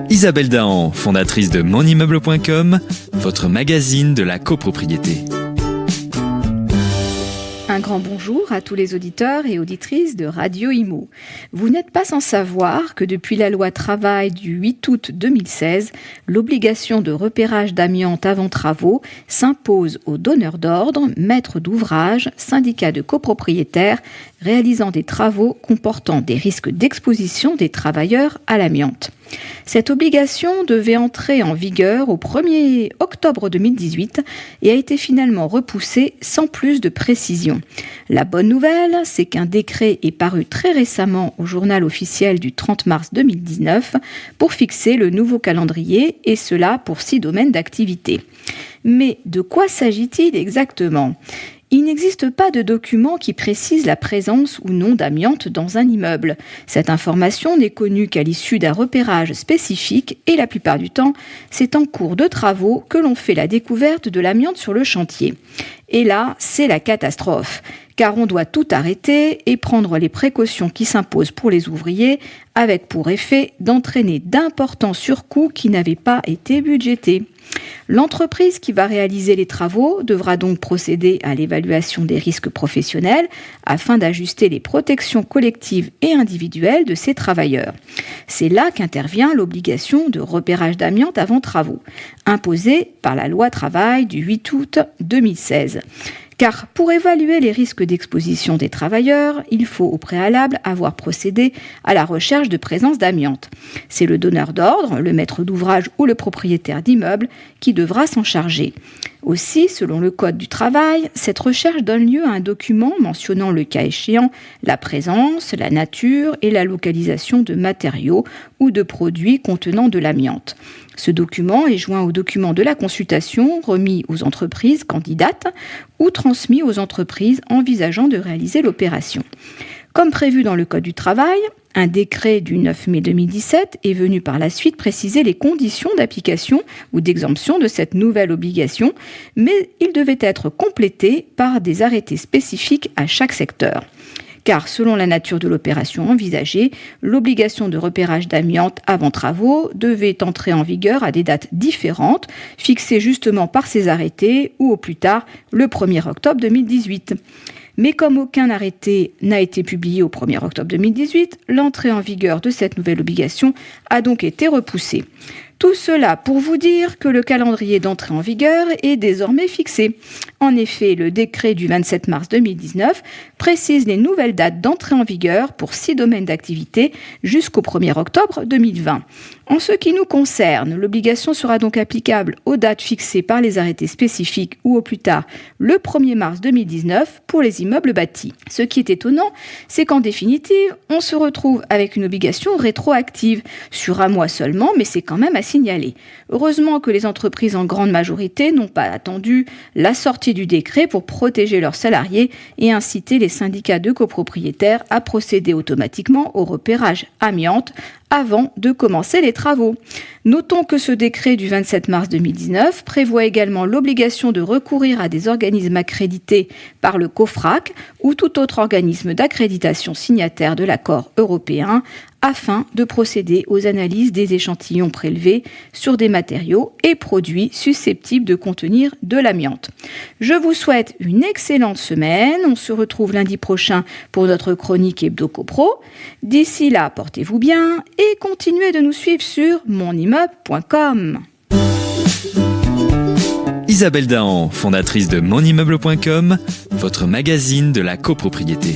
Isabelle Dahan, fondatrice de monimmeuble.com, votre magazine de la copropriété. Un grand bonjour à tous les auditeurs et auditrices de Radio Imo. Vous n'êtes pas sans savoir que depuis la loi travail du 8 août 2016, l'obligation de repérage d'amiante avant travaux s'impose aux donneurs d'ordre, maîtres d'ouvrage, syndicats de copropriétaires réalisant des travaux comportant des risques d'exposition des travailleurs à l'amiante. Cette obligation devait entrer en vigueur au 1er octobre 2018 et a été finalement repoussée sans plus de précision. La bonne nouvelle, c'est qu'un décret est paru très récemment au journal officiel du 30 mars 2019 pour fixer le nouveau calendrier, et cela pour 6 domaines d'activité. Mais de quoi s'agit-il exactement ? Il n'existe pas de document qui précise la présence ou non d'amiante dans un immeuble. Cette information n'est connue qu'à l'issue d'un repérage spécifique et la plupart du temps, c'est en cours de travaux que l'on fait la découverte de l'amiante sur le chantier. Et là, c'est la catastrophe, car on doit tout arrêter et prendre les précautions qui s'imposent pour les ouvriers, avec pour effet d'entraîner d'importants surcoûts qui n'avaient pas été budgétés. L'entreprise qui va réaliser les travaux devra donc procéder à l'évaluation des risques professionnels afin d'ajuster les protections collectives et individuelles de ses travailleurs. C'est là qu'intervient l'obligation de repérage d'amiante avant travaux, imposée par la loi travail du 8 août 2016. Car pour évaluer les risques d'exposition des travailleurs, il faut au préalable avoir procédé à la recherche de présence d'amiante. C'est le donneur d'ordre, le maître d'ouvrage ou le propriétaire d'immeuble qui devra s'en charger. Aussi, selon le Code du travail, cette recherche donne lieu à un document mentionnant le cas échéant la présence, la nature et la localisation de matériaux ou de produits contenant de l'amiante. Ce document est joint au document de la consultation remis aux entreprises candidates ou transmis aux entreprises envisageant de réaliser l'opération. Comme prévu dans le Code du travail, un décret du 9 mai 2017 est venu par la suite préciser les conditions d'application ou d'exemption de cette nouvelle obligation, mais il devait être complété par des arrêtés spécifiques à chaque secteur. Car selon la nature de l'opération envisagée, l'obligation de repérage d'amiante avant travaux devait entrer en vigueur à des dates différentes, fixées justement par ces arrêtés ou au plus tard le 1er octobre 2018. Mais comme aucun arrêté n'a été publié au 1er octobre 2018, l'entrée en vigueur de cette nouvelle obligation a donc été repoussée. Tout cela pour vous dire que le calendrier d'entrée en vigueur est désormais fixé. En effet, le décret du 27 mars 2019 précise les nouvelles dates d'entrée en vigueur pour 6 domaines d'activité jusqu'au 1er octobre 2020. En ce qui nous concerne, l'obligation sera donc applicable aux dates fixées par les arrêtés spécifiques ou au plus tard le 1er mars 2019 pour les immeubles bâtis. Ce qui est étonnant, c'est qu'en définitive, on se retrouve avec une obligation rétroactive sur un mois seulement, mais c'est quand même à signaler. Heureusement que les entreprises en grande majorité n'ont pas attendu la sortie du décret pour protéger leurs salariés et inciter les syndicats de copropriétaires à procéder automatiquement au repérage amiante avant de commencer les travaux. Notons que ce décret du 27 mars 2019 prévoit également l'obligation de recourir à des organismes accrédités par le COFRAC ou tout autre organisme d'accréditation signataire de l'accord européen afin de procéder aux analyses des échantillons prélevés sur des matériaux et produits susceptibles de contenir de l'amiante. Je vous souhaite une excellente semaine. On se retrouve lundi prochain pour notre chronique Hebdo Copro. D'ici là, portez-vous bien et continuez de nous suivre sur monimmeuble.com. Isabelle Dahan, fondatrice de monimmeuble.com, votre magazine de la copropriété.